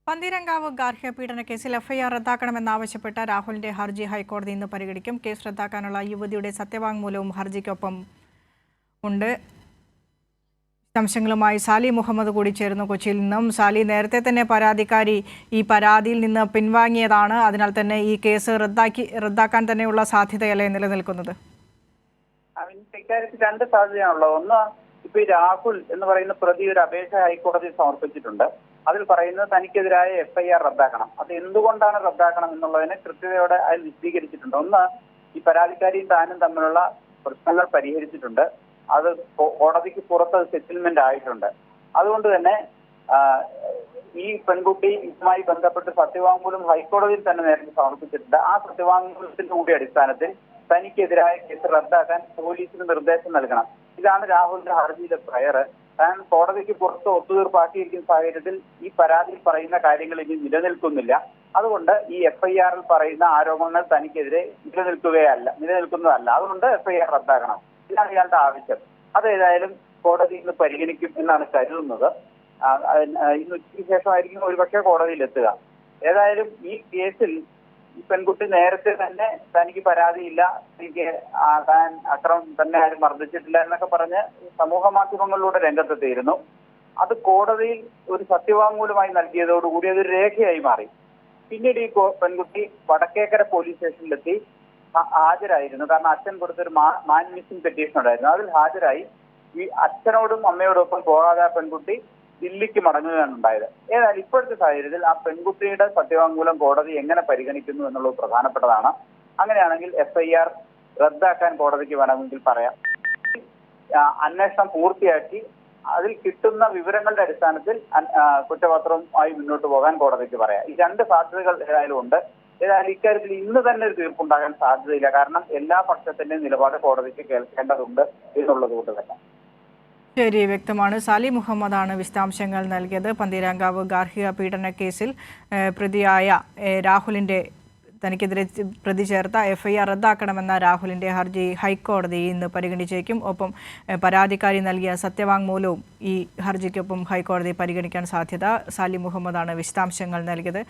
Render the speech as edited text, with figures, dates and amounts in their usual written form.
പന്തീരങ്കാവ് ഗാർഹിക പീഡന കേസിൽ എഫ്ഐആർ റദ്ദാക്കണമെന്നാവശ്യപ്പെട്ട രാഹുലിന്റെ ഹർജി ഹൈക്കോടതി ഇന്ന് പരിഗണിക്കും. കേസ് റദ്ദാക്കാനുള്ള യുവതിയുടെ സത്യവാങ്മൂലവും ഹർജിക്കൊപ്പം ഉണ്ട്. വിശദാംശങ്ങളുമായി സാലി മുഹമ്മദ് കൂടി ചേരുന്നു കൊച്ചിയിൽ നിന്നും. സാലി, നേരത്തെ തന്നെ പരാതിക്കാരി ഈ പരാതിയിൽ നിന്ന് പിൻവാങ്ങിയതാണ്. അതിനാൽ തന്നെ ഈ കേസ് റദ്ദാക്കാൻ തന്നെയുള്ള സാധ്യതയല്ലേ നിലനിൽക്കുന്നത്? ഇക്കാര്യത്തിൽ രണ്ട് സാധ്യതയാണുള്ളത്. ഒന്ന്, ഇപ്പൊ ഈ രാഹുൽ എന്ന് പറയുന്ന പ്രതി ഒരു അപേക്ഷ ഹൈക്കോടതിയിൽ സമർപ്പിച്ചിട്ടുണ്ട്. അതിൽ പറയുന്നത് തനിക്കെതിരായ എഫ്ഐആർ റദ്ദാക്കണം. അത് എന്തുകൊണ്ടാണ് റദ്ദാക്കണം എന്നുള്ളതിനെ കൃത്യതയോടെ അതിൽ വിശദീകരിച്ചിട്ടുണ്ട്. ഒന്ന്, ഈ പരാതിക്കാരിയും താനും തമ്മിലുള്ള പ്രശ്നങ്ങൾ പരിഹരിച്ചിട്ടുണ്ട്. അത് കോടതിക്ക് പുറത്ത് സെറ്റിൽമെന്റ് ആയിട്ടുണ്ട്. അതുകൊണ്ട് തന്നെ ഈ പെൺകുട്ടി ഇതുമായി ബന്ധപ്പെട്ട് സത്യവാങ്മൂലം ഹൈക്കോടതിയിൽ തന്നെ നേരത്തെ സമർപ്പിച്ചിട്ടുണ്ട്. ആ സത്യവാങ്മൂലത്തിന്റെ കൂടി അടിസ്ഥാനത്തിൽ തനിക്കെതിരായ കേസ് റദ്ദാക്കാൻ പോലീസിന് നിർദ്ദേശം നൽകണം. ഇതാണ് രാഹുലിന്റെ ഹർജിയിലെ പ്രയർ. താൻ കോടതിക്ക് പുറത്ത് ഒത്തുതീർപ്പാക്കിയിരിക്കുന്ന സാഹചര്യത്തിൽ ഈ പരാതിയിൽ പറയുന്ന കാര്യങ്ങൾ ഇനി നിലനിൽക്കുന്നില്ല. അതുകൊണ്ട് ഈ എഫ്ഐആറിൽ പറയുന്ന ആരോപണങ്ങൾ തനിക്കെതിരെ നിലനിൽക്കുന്നതല്ല. അതുകൊണ്ട് എഫ്ഐആർ റദ്ദാക്കണം. ഇതാണ് ഇയാളുടെ ആവശ്യം. അതേതായാലും കോടതി ഇന്ന് പരിഗണിക്കും എന്നാണ് കരുതുന്നത്. ഇന്ന് ഉച്ചയ്ക്ക് ശേഷമായിരിക്കും ഒരുപക്ഷെ കോടതിയിൽ എത്തുക. ഏതായാലും ഈ കേസിൽ ഈ പെൺകുട്ടി നേരത്തെ തന്നെ തനിക്ക് പരാതിയില്ല, എനിക്ക് താൻ അക്രമം തന്നെ ആരും മർദ്ദിച്ചിട്ടില്ല എന്നൊക്കെ പറഞ്ഞ് സമൂഹ മാധ്യമങ്ങളിലൂടെ രംഗത്തെത്തിയിരുന്നു. അത് കോടതിയിൽ ഒരു സത്യവാങ്മൂലമായി നൽകിയതോടുകൂടി അതൊരു രേഖയായി മാറി. പിന്നീട് ഈ പെൺകുട്ടി വടക്കേക്കര പോലീസ് സ്റ്റേഷനിലെത്തി ഹാജരായിരുന്നു. കാരണം അച്ഛൻ കൊടുത്തൊരു മാൻ മിസ്സിംഗ് പെറ്റീഷൻ ഉണ്ടായിരുന്നു. അതിൽ ഹാജരായി. ഈ അച്ഛനോടും അമ്മയോടും ഒപ്പം പോകാതെ ആ പെൺകുട്ടി ദില്ലിക്ക് മടങ്ങുകയാണ് ഉണ്ടായത്. ഏതായാലും ഇപ്പോഴത്തെ സാഹചര്യത്തിൽ ആ പെൺകുട്ടിയുടെ സത്യവാങ്മൂലം കോടതി എങ്ങനെ പരിഗണിക്കുന്നു എന്നുള്ളത് പ്രധാനപ്പെട്ടതാണ്. അങ്ങനെയാണെങ്കിൽ എഫ്ഐആർ റദ്ദാക്കാൻ കോടതിക്ക് വേണമെങ്കിൽ പറയാം. അന്വേഷണം പൂർത്തിയാക്കി അതിൽ കിട്ടുന്ന വിവരങ്ങളുടെ അടിസ്ഥാനത്തിൽ കുറ്റപത്രവുമായി മുന്നോട്ട് പോകാൻ കോടതിക്ക് പറയാം. ഈ രണ്ട് സാധ്യതകൾ ഏതായാലും ഉണ്ട്. ഏതായാലും ഇക്കാര്യത്തിൽ ഇന്ന് തന്നെ ഒരു തീർപ്പുണ്ടാകാൻ സാധ്യതയില്ല. കാരണം എല്ലാ പക്ഷത്തിന്റെയും നിലപാട് കോടതിക്ക് കേൾക്കേണ്ടതുണ്ട് എന്നുള്ളത് കൊണ്ട് തന്നെ. ശരി, വ്യക്തമാണ്. സാലി മുഹമ്മദാണ് വിശദാംശങ്ങൾ നൽകിയത്. പന്തീരാങ്കാവ് ഗാർഹിക പീഡന കേസിൽ പ്രതിയായ രാഹുലിന്റെ തനിക്കെതിരെ പ്രതി ചേർത്ത എഫ്ഐആർ റദ്ദാക്കണമെന്ന രാഹുലിന്റെ ഹർജി ഹൈക്കോടതി ഇന്ന് പരിഗണിച്ചേക്കും. ഒപ്പം പരാതിക്കാരി നൽകിയ സത്യവാങ്മൂലവും ഈ ഹർജിക്കൊപ്പം ഹൈക്കോടതി പരിഗണിക്കാൻ സാധ്യത. സാലി മുഹമ്മദാണ് വിശദാംശങ്ങൾ നൽകിയത്.